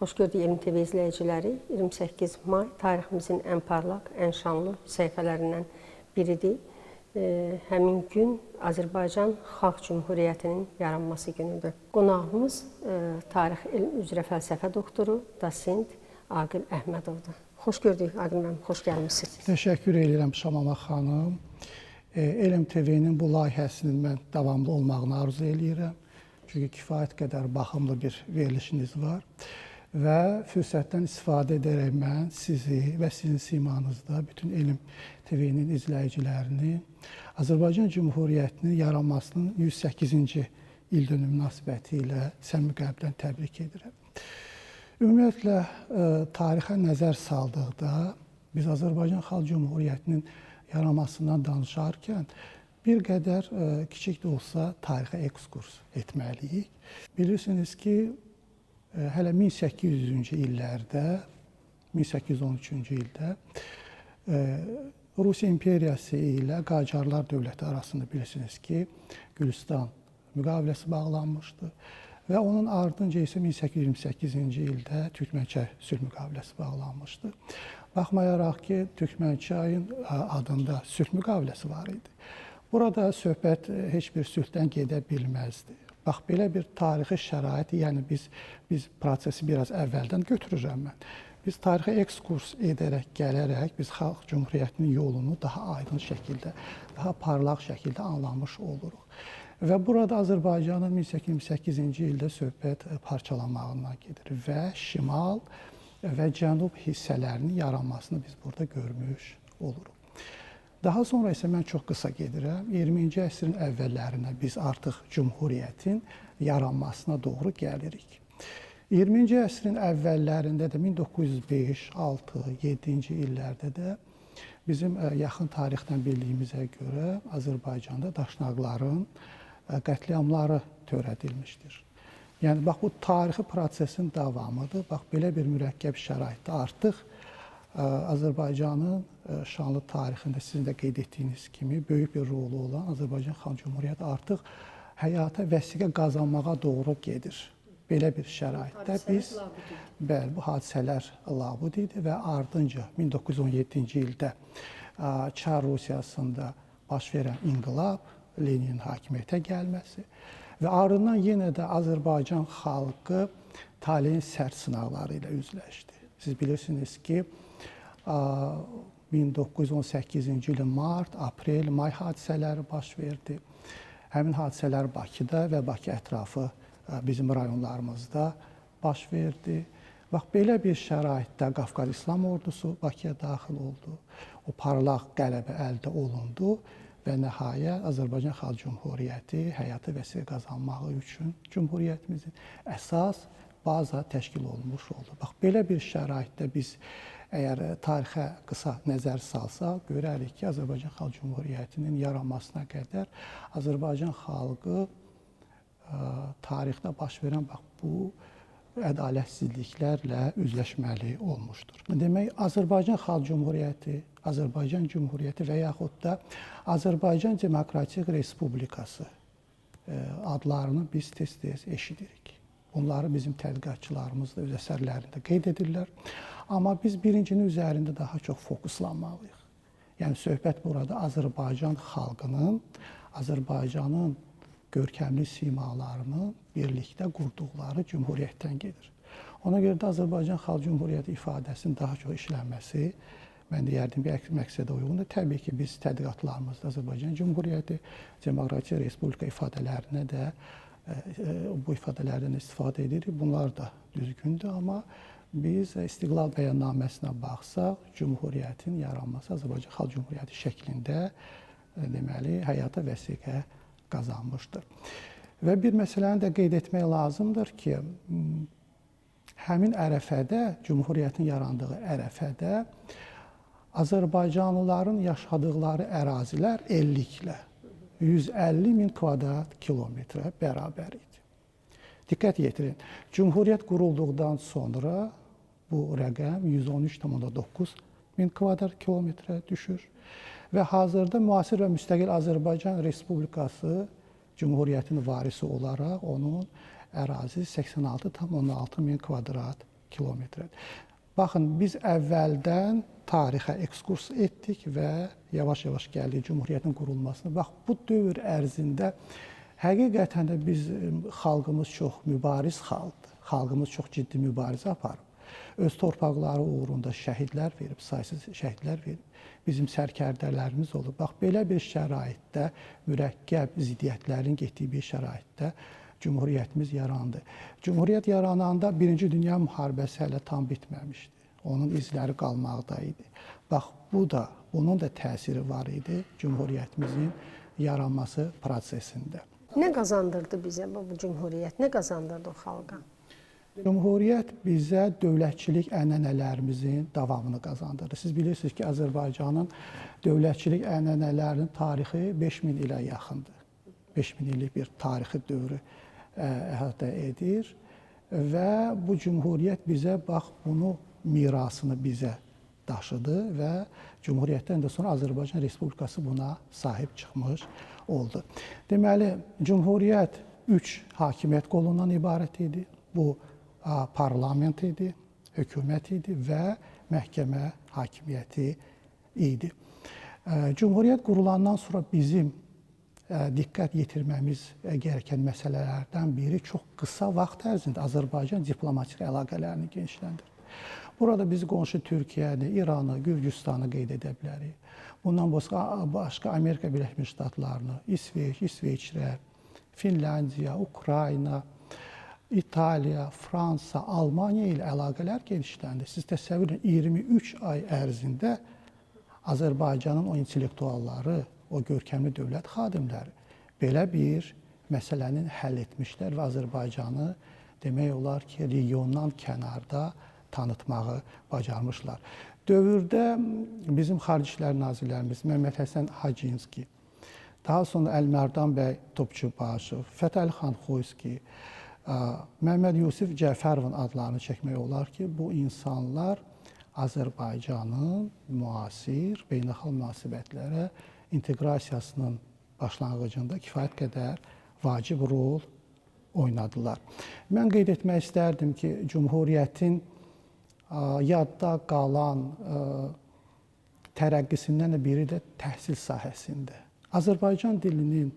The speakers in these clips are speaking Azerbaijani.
Xoş gördük Elm TV izləyiciləri. 28 may tariximizin ən parlaq, ən şanlı səhifələrindən biridir. Həmin gün Azərbaycan Xalq Cümhuriyyətinin yaranması günüdür. Qonağımız tarix elm üzrə fəlsəfə doktoru, dosent Aqil Əhmədovdur. Xoş gördük Aqil müəllim, xoş gəlmisiniz. Təşəkkür edirəm Şamama xanım. Elm TV-nin bu layihəsinin mən davamlı olmağını arzu edirəm. Çünki kifayət qədər baxımlı bir verilişiniz var. Və fürsətdən istifadə edərək mən sizi və sizin simanızda bütün Elm TV-nin izləyicilərini Azərbaycan Cümhuriyyətinin yaranmasının 108-ci ildönümü münasibəti ilə səmimi qəlbdən təbrik edirəm. Ümumiyyətlə, tarixə nəzər saldıqda biz Azərbaycan Xalq Cümhuriyyətinin yaranmasından danışarkən bir qədər kiçik də olsa tarixə ekskurs etməliyik. Bilirsiniz ki, hələ 1800-cü illərdə, 1813-cü ildə Rusiya imperiyası ilə Qacarlar dövləti arasında bilirsiniz ki, Gülüstan müqaviləsi bağlanmışdı və onun ardınca isə 1828-ci ildə Türkmənçay sülh müqaviləsi bağlanmışdı. Baxmayaraq ki, Türkmənçayın adında sülh müqaviləsi var idi. Burada söhbət heç bir sülhdən gedə bilməzdi. Bax, belə bir tarixi şərait, yəni biz prosesi biraz əvvəldən götürürəm mən. Biz tarixə ekskurs edərək, gələrək biz Xalq Cümhuriyyətinin yolunu daha aydın şəkildə, daha parlaq şəkildə anlamış oluruq. Və burada Azərbaycanın 1828-ci ildə söhbət parçalanmağından gedir və şimal və cənub hissələrinin yaranmasını biz burada görmüş oluruq. Daha sonra isə mən çox qısa gedirəm. 20-ci əsrin əvvəllərinə biz artıq Cümhuriyyətin yaranmasına doğru gəlirik. 20-ci əsrin əvvəllərində də 1905, 6, 7-ci illərdə də bizim yaxın tarixdən bildiyimizə görə Azərbaycanda daşnaqların qətliamları törədilmişdir. Yəni, bax, bu tarixi prosesin davamıdır. Bax, belə bir mürəkkəb şəraitdə artıq Azərbaycanın şanlı tarixində sizin də qeyd etdiyiniz kimi böyük bir rolu olan Azərbaycan Xalq Cümhuriyyəti artıq həyata vəsiqə qazanmağa doğru gedir. Belə bir şəraitdə biz, bəli, bu hadisələr labud idi və ardınca 1917-ci ildə Çar Rusiyasında baş verən inqilab, Leninin hakimiyyətə gəlməsi və ardından yenə də Azərbaycan xalqı taleyin sərt sınaqları ilə üzləşdi. Siz bilirsiniz ki, 1918-ci ilin mart, aprel, may hadisələri baş verdi. Həmin hadisələr Bakıda və Bakı ətrafı bizim rayonlarımızda baş verdi. Bax, belə bir şəraitdə Qafqaz İslam Ordusu Bakıya daxil oldu. O parlaq qələbə əldə olundu və nəhayət Azərbaycan Xalq Cümhuriyyəti həyata vəsiqə qazanmağı üçün Cümhuriyyətimizin əsas baza təşkil olunmuş oldu. Bax, belə bir şəraitdə biz əgər tarixə qısa nəzər salsaq, görərik ki, Azərbaycan Xalq Cümhuriyyətinin yaranmasına qədər Azərbaycan xalqı tarixdə baş verən bu ədalətsizliklərlə üzləşməli olmuşdur. Demək, Azərbaycan Xalq Cümhuriyyəti, Azərbaycan Cümhuriyyəti və yaxud da Azərbaycan Demokratik Respublikası adlarını biz tez-tez eşidirik. Bunları bizim tədqiqatçılarımız da öz əsərlərində qeyd edirlər. Amma biz birincinin üzərində daha çox fokuslanmalıyıq. Yəni, söhbət burada Azərbaycan xalqının, Azərbaycanın görkəmli simalarının birlikdə qurduqları Cümhuriyyətdən gedir. Ona görə də Azərbaycan Xalq Cümhuriyyəti ifadəsinin daha çox işlənməsi, mən deyərdim, bir məqsədə uyğundur. Təbii ki, biz tədqiqatlarımızda Azərbaycan Cümhuriyyəti, Demokratik Respublika ifadələrinə də bu ifadələrdən istifadə edirik. Bunlar da düzgündür, amma biz İstiqlal bəyannaməsinə baxsaq, Cümhuriyyətin yaranması Azərbaycan Xalq Cümhuriyyəti şəklində deməli, həyata vəsiqə qazanmışdır. Və bir məsələni də qeyd etmək lazımdır ki, həmin ərəfədə, Cümhuriyyətin yarandığı ərəfədə Azərbaycanlıların yaşadıqları ərazilər illiklə 150 min kvadrat kilometrə bərabər idi. Diqqət yetirin, Cümhuriyyət qurulduqdan sonra bu rəqəm 113,9 min kvadrat kilometrə düşür və hazırda müasir və müstəqil Azərbaycan Respublikası Cümhuriyyətin varisi olaraq onun ərazisi 86,6 min kvadrat kilometrədir. Baxın, biz əvvəldən tarixə ekskurs etdik və yavaş-yavaş gəldik Cümhuriyyətin qurulmasına. Bax, bu dövr ərzində həqiqətən də biz xalqımız çox mübariz xalqdır. Xalqımız çox ciddi mübarizə aparıb. Öz torpaqları uğrunda şəhidlər verib, saysız şəhidlər verib. Bizim sərkərdələrimiz olub. Bax, belə bir şəraitdə, mürəkkəb ziddiyyətlərin getdiyi bir şəraitdə Cümhuriyyətimiz yarandı. Cümhuriyyət yarananda Birinci Dünya müharibəsi hələ tam bitməmişdi. Onun izləri qalmaqda idi. Bax, bunun da təsiri var idi Cümhuriyyətimizin yaranması prosesində. Nə qazandırdı bizə bu Cümhuriyyət? Nə qazandırdı o xalqa? Cümhuriyyət bizə dövlətçilik ənənələrimizin davamını qazandırdı. Siz bilirsiniz ki, Azərbaycanın dövlətçilik ənənələrinin tarixi 5000 ilə yaxındır. 5000 illik bir tarixi dövrü əhatə edir və bu Cümhuriyyət bizə, bax, bunu mirasını bizə daşıdı və Cümhuriyyətdən də sonra Azərbaycan Respublikası buna sahib çıxmış oldu. Deməli, Cümhuriyyət 3 hakimiyyət qolundan ibarət idi. Bu, parlament idi, hökumət idi və məhkəmə hakimiyyəti idi. Cümhuriyyət qurulandan sonra bizim diqqət yetirməmiz gərəkən məsələlərdən biri çox qısa vaxt ərzində Azərbaycan diplomatik əlaqələrini genişləndirdi. Burada biz qonşu Türkiyəni, İranı, Gürcüstanı qeyd edə bilərik. Bundan başqa Amerika Birləşmiş Ştatlarını, İsveç, İsveçrə, Finlandiya, Ukrayna, İtaliya, Fransa, Almaniya ilə əlaqələr genişləndi. Siz təsəvvür edin, 23 ay ərzində Azərbaycanın o intellektualları, o görkəmli dövlət xadimləri belə bir məsələnin həll etmişlər və Azərbaycanı demək olar ki, regiondan kənarda tanıtmağı bacarmışlar. Dövrdə bizim Xarici İşlər Nazirlərimiz Məhəmməd Həsən Hacınski, daha sonra Əlmərdan bəy Topçubaşov, Fətəli xan Xoyski, Məhəmməd Yusif Cəfərovun adlarını çəkmək olar ki, bu insanlar Azərbaycanın müasir beynəlxalq münasibətlərə inteqrasiyasının başlanğıcında kifayət qədər vacib rol oynadılar. Mən qeyd etmək istərdim ki, Cümhuriyyətin yadda qalan tərəqqisindən biri də təhsil sahəsində. Azərbaycan dilinin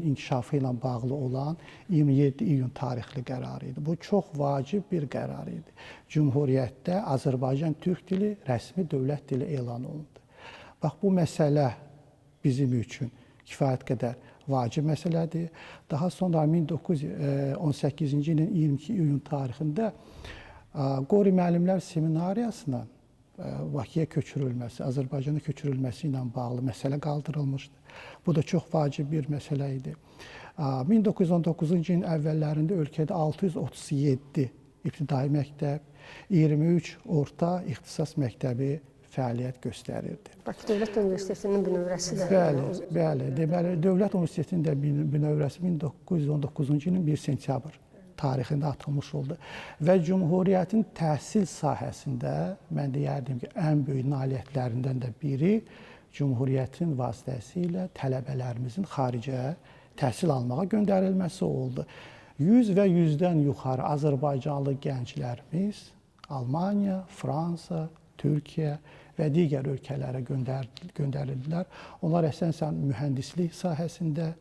inkişafı ilə bağlı olan 27 iyun tarixli qərar idi. Bu çox vacib bir qərar idi. Cümhuriyyətdə Azərbaycan türk dili rəsmi dövlət dili elan olundu. Bax, bu məsələ bizim üçün kifayət qədər vacib məsələdir. Daha sonra 1918-ci ilin 22 iyun tarixində Qori müəllimlər seminariyasına Bakıya köçürülməsi, Azərbaycana köçürülməsi ilə bağlı məsələ qaldırılmışdı. Bu da çox vacib bir məsələ idi. 1919-cu ilin əvvəllərində ölkədə 637 ibtidai məktəb, 23 orta ixtisas məktəbi fəaliyyət göstərirdi. Bakı Dövlət Universitetinin bünövrəsi də. Bəli. Deməli, Dövlət Universitetinin də bünövrəsi 1919-cu ilin 1 sentyabr tarixində atılmış oldu. Və Cümhuriyyətin təhsil sahəsində mən deyərdim ki, ən böyük nailiyyətlərindən də biri Cümhuriyyətin vasitəsilə tələbələrimizin xaricə təhsil almağa göndərilməsi oldu. 100 və 100-dən yuxarı Azərbaycanlı gənclərimiz Almaniya, Fransa, Türkiyə və digər ölkələrə göndərildilər. Onlar əsasən mühəndislik sahəsində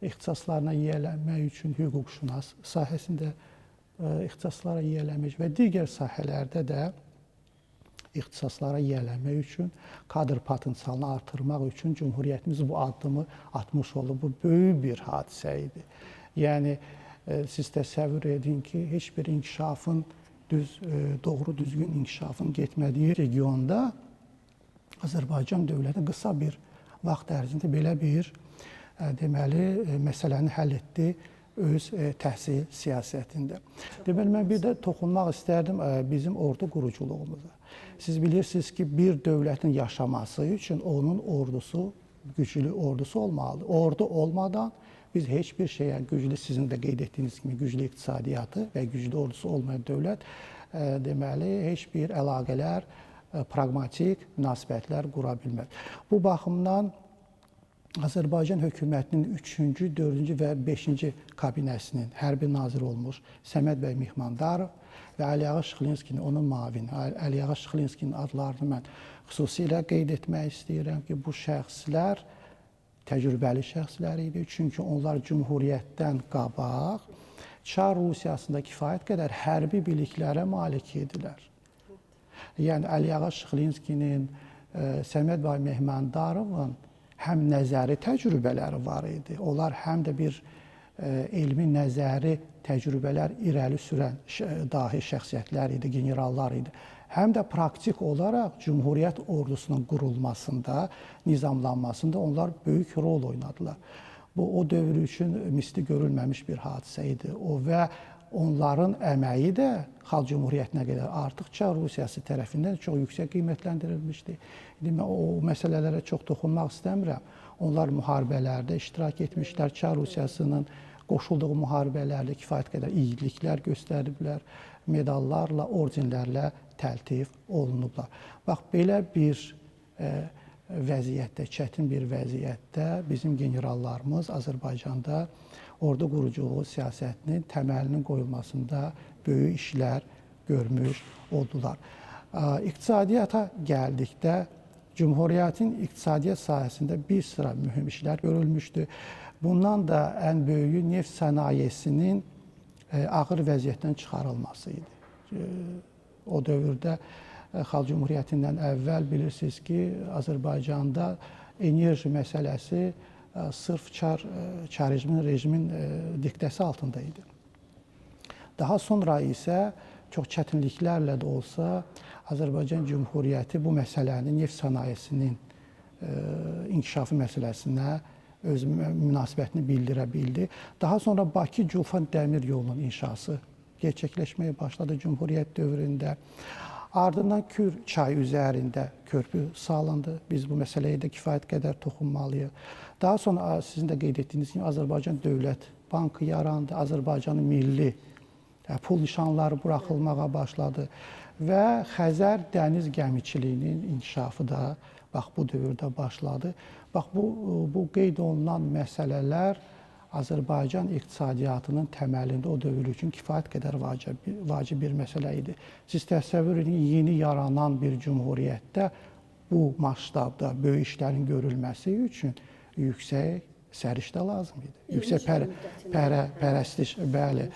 ixtisaslarına yiyələnmək üçün, hüquqşünas sahəsində ixtisaslara yiyələnmək və digər sahələrdə də ixtisaslara yiyələnmək üçün, kadr potensialını artırmaq üçün Cümhuriyyətimiz bu addımı atmış oldu. Bu böyük bir hadisə idi. Yəni, siz təsəvvür edin ki, heç bir inkişafın, doğru düzgün inkişafın getmədiyi regionda Azərbaycan dövləti qısa bir vaxt ərzində belə bir deməli, məsələni həll etdi öz təhsil siyasətində. Deməli, mən bir də toxunmaq istərdim bizim ordu quruculuğumuza. Siz bilirsiniz ki, bir dövlətin yaşaması üçün onun ordusu, güclü ordusu olmalıdır. Ordu olmadan biz heç bir şeyə, güclü, sizin də qeyd etdiyiniz kimi, güclü iqtisadiyyatı və güclü ordusu olmayan dövlət, deməli, heç bir əlaqələr, praqmatik münasibətlər qura bilməz. Bu baxımdan Azərbaycan hökumətinin 3-cü, 4-cü və 5-ci kabinəsinin hərbi naziri olmuş Səməd bəy Mehmandarov və Əliağa Şıxlinskinin, onun mavini, Əliağa Şıxlinskinin adlarını mən xüsusilə qeyd etmək istəyirəm ki, bu şəxslər təcrübəli şəxslər idi. Çünki onlar Cümhuriyyətdən qabaq Çar Rusiyasında kifayət qədər hərbi biliklərə malik idilər. Yəni Əliağa Şıxlinskinin, Səməd bəy Mehmandarovun həm nəzəri təcrübələri var idi. Onlar həm də bir elmi nəzəri təcrübələr irəli sürən dahi şəxsiyyətlər idi, generallar idi. Həm də praktik olaraq Cümhuriyyət ordusunun qurulmasında, nizamlanmasında onlar böyük rol oynadılar. Bu, o dövr üçün misli görülməmiş bir hadisə idi. O və onların əməyi də Xalq Cümhuriyyətinə qədər artıq Çar Rusiyası tərəfindən çox yüksək qiymətləndirilmişdi. Mən o məsələlərə çox toxunmaq istəmirəm. Onlar müharibələrdə iştirak etmişlər. Çar Rusiyasının qoşulduğu müharibələrdə kifayət qədər igidliklər göstəriblər. Medallarla, ordenlərlə təltif olunublar. Bax, belə bir vəziyyətdə, çətin bir vəziyyətdə bizim generallarımız Azərbaycanda ordu quruculuğu siyasətinin təməlinin qoyulmasında böyük işlər görmüş oldular. İqtisadiyyata gəldikdə, Cümhuriyyətin iqtisadiyyat sahəsində bir sıra mühüm işlər görülmüşdü. Bundan da ən böyüyü neft sənayesinin ağır vəziyyətdən çıxarılması idi. O dövrdə Xalq Cümhuriyyətindən əvvəl bilirsiniz ki, Azərbaycanda enerji məsələsi sırf Çar rejimin diktəsi altında idi. Daha sonra isə çox çətinliklərlə də olsa Azərbaycan Cümhuriyyəti bu məsələni neft sənayesinin inkişafı məsələsinə öz münasibətini bildirə bildi. Daha sonra Bakı-Culfan dəmir yolunun inşası gerçəkləşməyə başladı Cümhuriyyət dövründə. Ardından Kür çayı üzərində körpü salındı. Biz bu məsələyə də kifayət qədər toxunmalıyıq. Daha sonra sizin də qeyd etdiyiniz kimi Azərbaycan Dövlət Bankı yarandı. Azərbaycanın milli pul nişanları buraxılmağa başladı və Xəzər dəniz gəmiçiliyinin inkişafı da bax bu dövrdə başladı. Bax bu qeyd olunan məsələlər Azərbaycan iqtisadiyyatının təməlində o dövr üçün kifayət qədər vacib bir məsələ idi. Siz təsəvvür edin, yeni yaranan bir cümhuriyyətdə bu masştabda böyük işlərin görülməsi üçün yüksək səriştə lazım idi. Yüksək pərəstiş, bəli,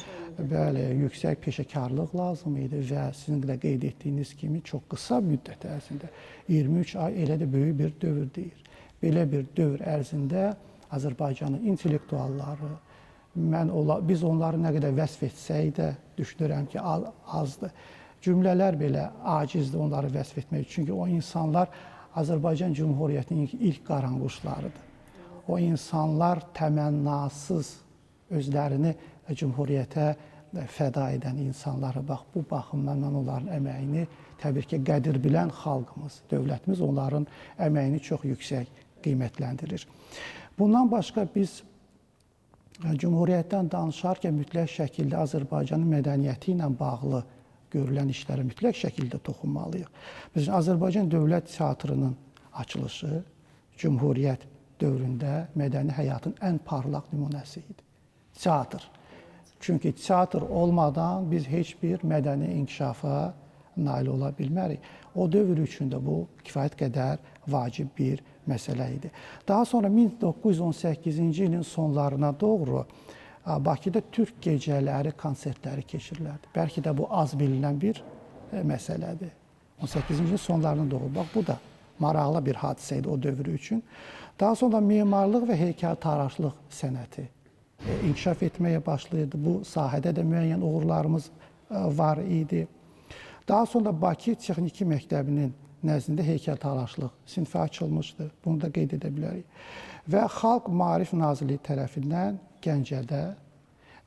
yüksək peşəkarlıq lazım idi və sizin də qeyd etdiyiniz kimi çox qısa müddət ərzində 23 ay elə də böyük bir dövr deyil. Belə bir dövr ərzində Azərbaycanın intellektualları, biz onları nə qədər vəsf etsək də düşünürəm ki, azdır. Cümlələr belə acizdir onları vəsf etmək. Çünki o insanlar Azərbaycan Cümhuriyyətinin ilk qaranquşlarıdır. O insanlar təmənnasız özlərini Cümhuriyyətə fəda edən insanları, bax bu baxımdan onların əməyini təbii ki, qədir bilən xalqımız, dövlətimiz onların əməyini çox yüksək qiymətləndirir. Bundan başqa biz Cümhuriyyətdən danışarkən mütləq şəkildə Azərbaycanın mədəniyyəti ilə bağlı görülən işlərə mütləq şəkildə toxunmalıyıq. Biz Azərbaycan Dövlət Teatrının açılışı Cümhuriyyət dövründə mədəni həyatın ən parlaq nümunəsi idi. Teatr. Çünki teatr olmadan biz heç bir mədəni inkişafa nail ola bilmərik. O dövr üçün də bu kifayət qədər vacib bir məsələ idi. Daha sonra 1918-ci ilin sonlarına doğru Bakıda Türk gecələri konsertləri keçirilərdi. Bəlkə də bu az bilinən bir məsələdir. 18-ci ilin sonlarına doğru. Bax, bu da maraqlı bir hadisə idi o dövr üçün. Daha sonra memarlıq və heykəltaraşlıq sənəti inkişaf etməyə başlayırdı. Bu sahədə də müəyyən uğurlarımız var idi. Daha sonra Bakı Texniki Məktəbinin nəzdində heykəltaraşlıq sinfi açılmışdı. Bunu da qeyd edə bilərik. Və Xalq Maarif Nazirliyi tərəfindən Gəncədə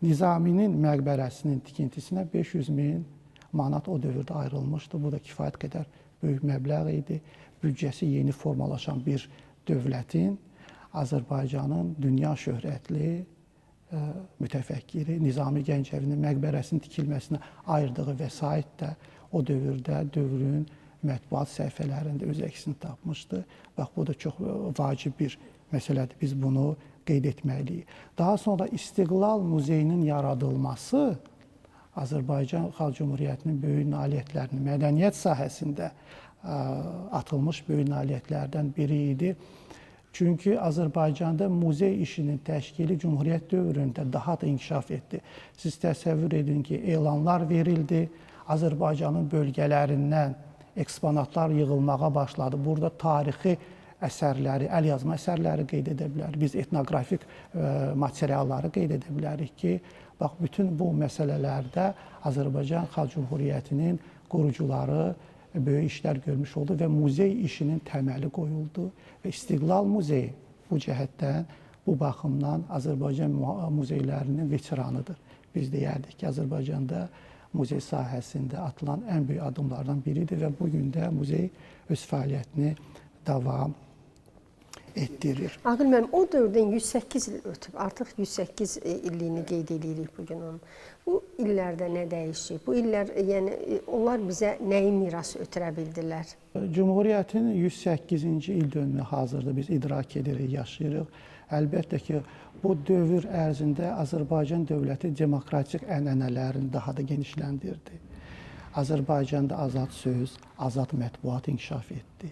Nizaminin məqbərəsinin tikintisinə 500.000 manat o dövrdə ayrılmışdı. Bu da kifayət qədər böyük məbləğ idi. Büdcəsi yeni formalaşan bir dövlətin Azərbaycanın dünya şöhrətli mütəfəkkiri Nizami Gəncəvinin məqbərəsinin tikilməsinə ayırdığı vəsait də o dövrdə dövrün mətbuat səhifələrində öz əksini tapmışdı. Bax, bu da çox vacib bir məsələdir. Biz bunu qeyd etməliyik. Daha sonra İstiqlal Muzeyinin yaradılması Azərbaycan Xalq Cümhuriyyətinin böyük nailiyyətlərinin mədəniyyət sahəsində atılmış böyük nailiyyətlərdən biri idi. Çünki Azərbaycanda muzey işinin təşkili Cümhuriyyət dövründə daha da inkişaf etdi. Siz təsəvvür edin ki, elanlar verildi, Azərbaycanın bölgələrindən eksponatlar yığılmağa başladı. Burada tarixi əsərləri, əl yazma əsərləri qeyd edə bilərik. Biz etnoqrafik materialları qeyd edə bilərik ki, bax, bütün bu məsələlərdə Azərbaycan Xalq Cümhuriyyətinin qurucuları böyük işlər görmüş oldu və muzey işinin təməli qoyuldu. Və İstiqlal Muzeyi bu cəhətdən, bu baxımdan Azərbaycan muzeylərinin veteranıdır. Biz deyərdik ki, Azərbaycanda muzey sahəsində atılan ən böyük addımlardan biridir və bugün də muzey öz fəaliyyətini davam etdirir. Aqil müəllim, o dövrdən 108 il ötüb, artıq 108 illiyini qeyd edirik bugün onun. Bu illərdə nə dəyişib? Bu illər, yəni onlar bizə nəyi miras ötürə bildilər? Cümhuriyyətin 108-ci il dönümünü hazırda biz idrak edirik, yaşayırıq. Əlbəttə ki, bu dövr ərzində Azərbaycan dövləti demokratik ənənələrini daha da genişləndirdi. Azərbaycanda azad söz, azad mətbuat inkişaf etdi.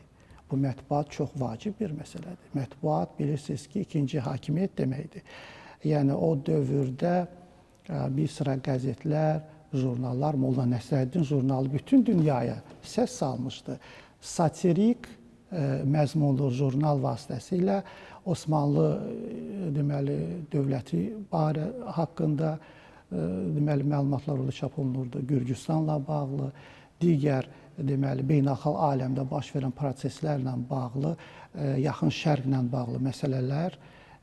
Bu mətbuat çox vacib bir məsələdir. Mətbuat, bilirsiniz ki, ikinci hakimiyyət deməkdir. Yəni, o dövrdə bir sıra qəzetlər, jurnallar, Molla Nəsrəddin jurnalı bütün dünyaya səs salmışdı. Satirik məzmunlu jurnal vasitəsilə Osmanlı deməli, dövləti haqqında deməli, məlumatlar orada çap olunurdu. Gürcüstanla bağlı, digər deməli, beynəlxalq aləmdə baş verən proseslərlə bağlı, yaxın şərqlə bağlı məsələlər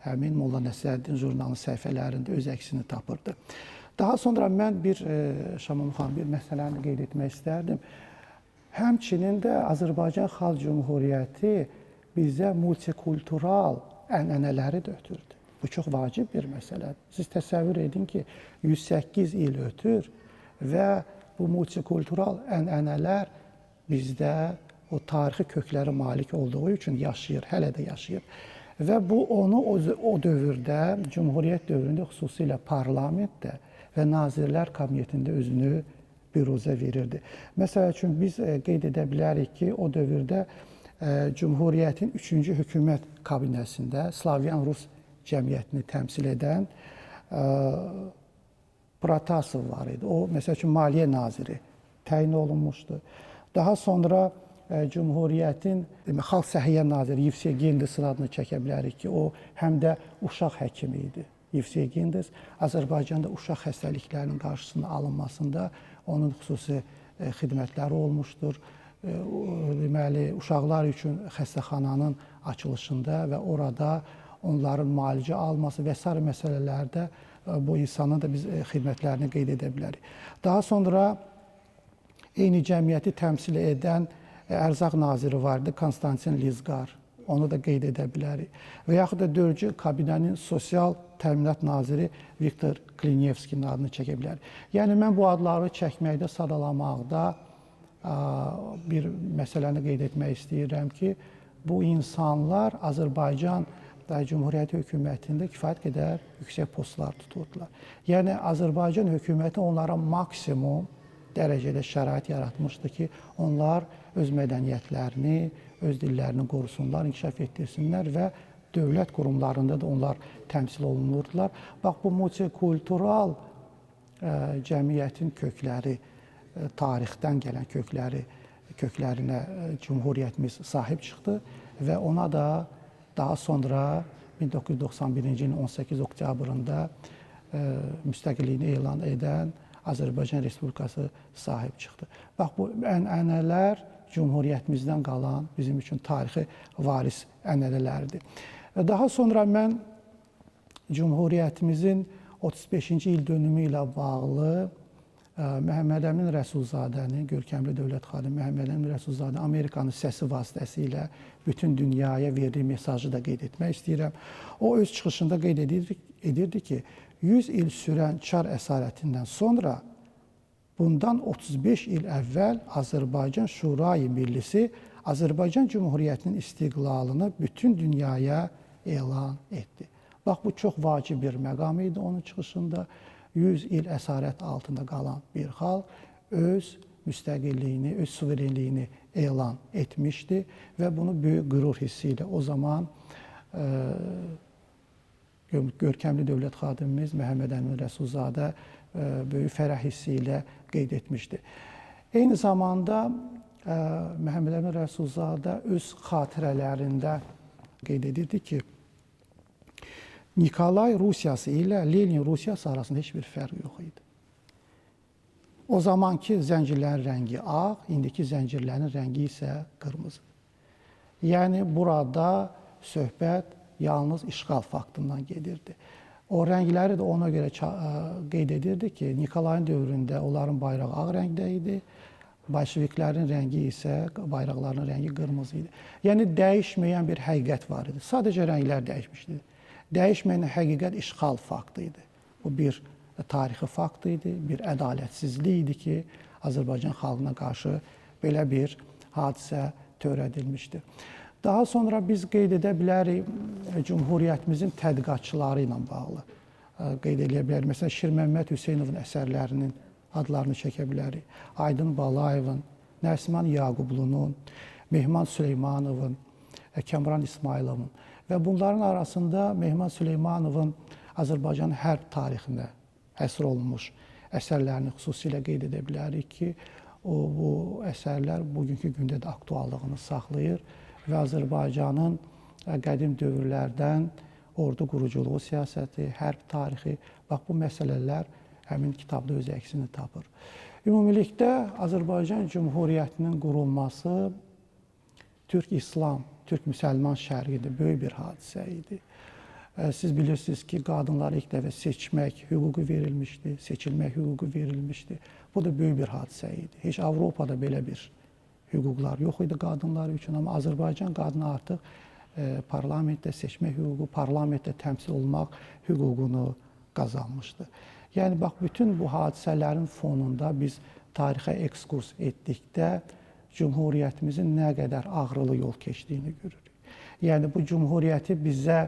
həmin Molla Nəsrəddin jurnalının səhifələrində öz əksini tapırdı. Daha sonra mən Şaman xanım, bir məsələni qeyd etmək istərdim. Həmçinin də Azərbaycan Xalq Cümhuriyyəti bizə multikultural ənənələri də ötürdü. Bu çox vacib bir məsələdir. Siz təsəvvür edin ki, 108 il ötür və bu multikultural ənənələr bizdə o tarixi kökləri malik olduğu üçün yaşayır, hələ də yaşayır. Və bu onu o dövrdə, Cümhuriyyət dövründə xüsusilə parlamentdə və Nazirlər Kabinetində özünü büruzə verirdi. Məsəl üçün, biz qeyd edə bilərik ki, o dövrdə Cümhuriyyətin 3-cü hökumət kabinəsində Slavyan Rus cəmiyyətini təmsil edən Protasov var idi. O, məsəl üçün, Maliyyə naziri təyin olunmuşdu. Daha sonra Cümhuriyyətin Xalq Səhiyyə naziri Yevsegendisin adını çəkə bilərik ki, o həm də uşaq həkimi idi. Yevsegendis Azərbaycanda uşaq xəstəliklərinin qarşısının alınmasında onun xüsusi xidmətləri olmuşdur. Deməli, uşaqlar üçün xəstəxananın açılışında və orada onların müalicə alması və sair məsələlərdə bu insanın da biz xidmətlərini qeyd edə bilərik. Daha sonra eyni cəmiyyəti təmsil edən Ərzaq naziri vardı, Konstantin Lizqar. Onu da qeyd edə bilərik. Və yaxud da 4-cü kabinənin sosial təminat naziri Viktor Klinevskinin adını çəkə bilərik. Yəni, mən bu adları çəkməkdə, sadalamaqda bir məsələni qeyd etmək istəyirəm ki, bu insanlar Azərbaycan Cümhuriyyət hökumətində kifayət qədər yüksək postlar tuturdular. Yəni, Azərbaycan hökuməti onlara maksimum dərəcədə şərait yaratmışdı ki, onlar öz mədəniyyətlərini, öz dillərini qorusunlar, inkişaf etdirsinlər və dövlət qurumlarında da onlar təmsil olunurdular. Bax, bu multikultural cəmiyyətin kökləri, tarixdən gələn köklərinə Cümhuriyyətimiz sahib çıxdı və ona da daha sonra 1991-ci ilin 18 oktyabrında müstəqilliyini elan edən Azərbaycan Respublikası sahib çıxdı. Bax, bu ənənələr Cümhuriyyətimizdən qalan bizim üçün tarixi varis ənənələrdir. Daha sonra mən Cümhuriyyətimizin 35-ci il dönümü ilə bağlı Məhəmməd Əmin Rəsulzadənin, görkəmli dövlət xadimi Məhəmməd Əmin Rəsulzadə Amerikanın səsi vasitəsilə bütün dünyaya verdiyi mesajı da qeyd etmək istəyirəm. O öz çıxışında qeyd edirdi ki, 100 il sürən Çar əsarətindən sonra bundan 35 il əvvəl Azərbaycan Şurayı Millisi Azərbaycan Cümhuriyyətinin istiqlalını bütün dünyaya elan etdi. Bax, bu çox vacib bir məqam idi onun çıxışında. 100 il əsarət altında qalan bir xalq öz müstəqilliyini, öz suverenliyini elan etmişdi və bunu böyük qürur hissi ilə o zaman görkəmli dövlət xadimimiz Məhəmməd Əmin Rəsulzadə böyük fərəh hissi ilə qeyd etmişdi. Eyni zamanda Məhəmməd Əmin Rəsulzadə öz xatirələrində qeyd edirdi ki, Nikolay Rusiyası ilə Lenin Rusiyası arasında heç bir fərq yox idi. O zamanki zəncirlərin rəngi ağ, indiki zəncirlərin rəngi isə qırmızı. Yəni burada söhbət yalnız işğal faktından gedirdi. O rəngləri də ona görə qeyd edirdi ki, Nikolayın dövründə onların bayrağı ağ rəngdə idi, bolşeviklərin rəngi isə, bayraqlarının rəngi qırmızı idi. Yəni dəyişməyən bir həqiqət var idi. Sadəcə rənglər dəyişmişdi. Dəyişməyən həqiqət işğal faktı idi. Bu bir tarixi fakt idi, bir ədalətsizlik idi ki, Azərbaycan xalqına qarşı belə bir hadisə törədilmişdir. Daha sonra biz qeyd edə bilərik Cümhuriyyətimizin tədqiqatçıları ilə bağlı. Qeyd edə bilərik. Məsələn, Şirməmməd Hüseynovun əsərlərinin adlarını çəkə bilərik. Aydın Balayevin, Nəsman Yaqublunun, Mehman Süleymanovun, Kəmran İsmayılovun və bunların arasında Mehman Süleymanovun Azərbaycan hərb tarixində həsr olunmuş əsərlərini xüsusilə qeyd edə bilərik ki, bu əsərlər bugünkü gündə də aktuallığını saxlayır və Azərbaycanın qədim dövrlərdən ordu quruculuğu siyasəti, hərb tarixi, bax bu məsələlər həmin kitabda öz əksini tapır. Ümumilikdə Azərbaycan Cümhuriyyətinin qurulması Türk-İslam, Türk-Müsəlman şərqində böyük bir hadisə idi. Siz bilirsiniz ki, qadınlara ilk dəfə seçmək hüququ verilmişdi, seçilmək hüququ verilmişdi. Bu da böyük bir hadisə idi. Heç Avropada belə bir hüquqlar yox idi qadınlar üçün, amma Azərbaycan qadını artıq parlamentdə seçmək hüququ, parlamentdə təmsil olmaq hüququnu qazanmışdı. Yəni, bax, bütün bu hadisələrin fonunda biz tarixə ekskurs etdikdə Cümhuriyyətimizin nə qədər ağrılı yol keçdiyini görürük. Yəni, bu Cümhuriyyəti bizə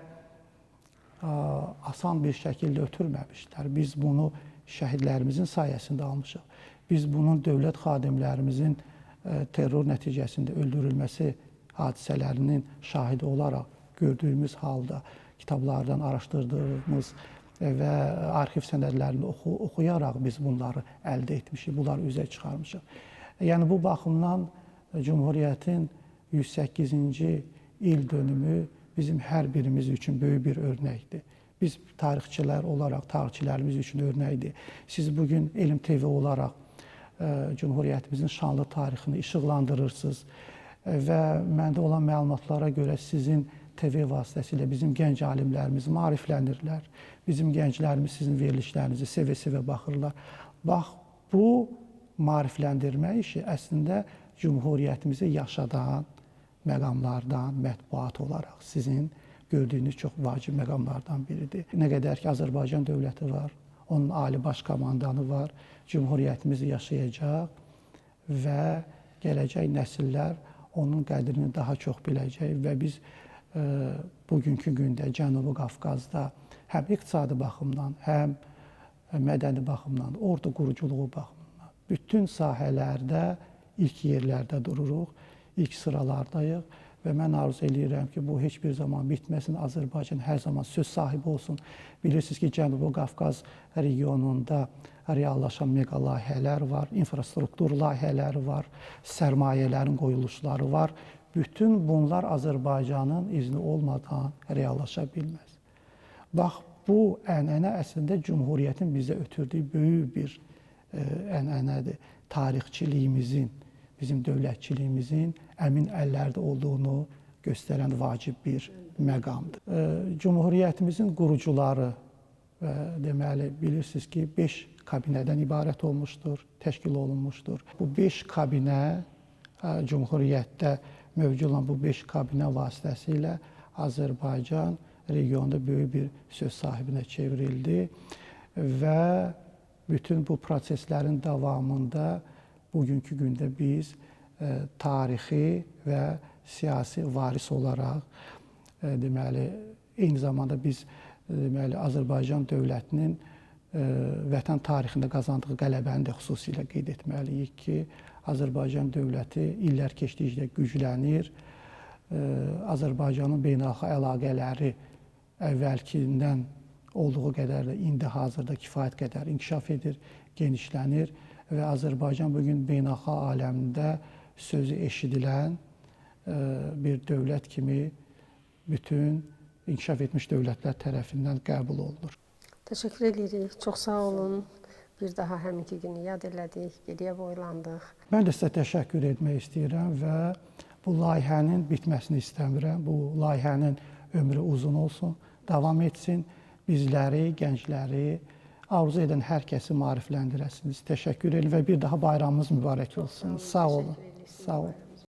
asan bir şəkildə ötürməmişlər. Biz bunu şəhidlərimizin sayəsində almışıq. Biz bunun dövlət xadimlərimizin terror nəticəsində öldürülməsi hadisələrinin şahidi olaraq gördüyümüz halda kitablardan araşdırdığımız və arxiv sənədlərini oxuyaraq biz bunları əldə etmişik, bunları üzə çıxarmışıq. Yəni, bu baxımdan Cümhuriyyətin 108-ci il dönümü bizim hər birimiz üçün böyük bir örnəkdir. Biz tarixçilər olaraq, tarixçilərimiz üçün örnəkdir. Siz bugün Elm TV olaraq Cümhuriyyətimizin şanlı tarixini işıqlandırırsınız və məndə olan məlumatlara görə sizin TV vasitəsilə bizim gənc alimlərimiz maariflənirlər. Bizim gənclərimiz sizin verilişlərinizi sevə-sevə baxırlar. Bax, bu maarifləndirmə işi əslində Cümhuriyyətimizi yaşadan məqamlardan, mətbuat olaraq sizin gördüyünüz çox vacib məqamlardan biridir. Nə qədər ki, Azərbaycan dövləti var, onun ali baş komandanı var, Cümhuriyyətimiz yaşayacaq və gələcək nəsillər onun qədrini daha çox biləcək və biz bugünkü gündə Cənubi Qafqazda həm iqtisadi baxımdan, həm mədəni baxımdan, ordu quruculuğu baxımından bütün sahələrdə ilk yerlərdə dururuq, ilk sıralardayıq və mən arzu edirəm ki, bu heç bir zaman bitməsin, Azərbaycan hər zaman söz sahibi olsun. Bilirsiniz ki, Cənubi Qafqaz regionunda reallaşan mega layihələr var, infrastruktur layihələri var, sərmayələrin qoyuluşları var. Bütün bunlar Azərbaycanın izni olmadan reallaşa bilməz. Bax, bu ənənə əslində Cümhuriyyətin bizə ötürdüyü böyük bir ənənədir. Tarixçiliyimizin, bizim dövlətçiliyimizin əmin əllərdə olduğunu göstərən vacib bir məqamdır. Cümhuriyyətimizin qurucuları deməli, bilirsiniz ki, 5 kabinədən ibarət olmuşdur, təşkil olunmuşdur. Bu 5 kabinə Cümhuriyyətdə mövcud olan bu 5 kabinə vasitəsilə Azərbaycan regionda böyük bir söz sahibinə çevrildi və bütün bu proseslərin davamında bugünkü gündə biz tarixi və siyasi varis olaraq deməli, eyni zamanda biz deməli, Azərbaycan dövlətinin vətən tarixində qazandığı qələbəni də xüsusilə qeyd etməliyik ki, Azərbaycan dövləti illər keçdikcə güclənir. Azərbaycanın beynəlxalq əlaqələri əvvəlkindən olduğu qədər də indi hazırda kifayət qədər inkişaf edir, genişlənir və Azərbaycan bugün beynəlxalq aləmdə sözü eşidilən bir dövlət kimi bütün inkişaf etmiş dövlətlər tərəfindən qəbul olunur. Təşəkkür edirik. Çox sağ olun. Bir daha həminki günü yad elədik, geriyə boylandıq. Mən də sizə təşəkkür etmək istəyirəm və bu layihənin bitməsini istəmirəm. Bu layihənin ömrü uzun olsun, davam etsin. Bizləri, gəncləri, arzu edən hər kəsi maarifləndirəsiniz. Təşəkkür edirəm və bir daha bayramımız mübarək olsun. Sağ olun. Sağ olun.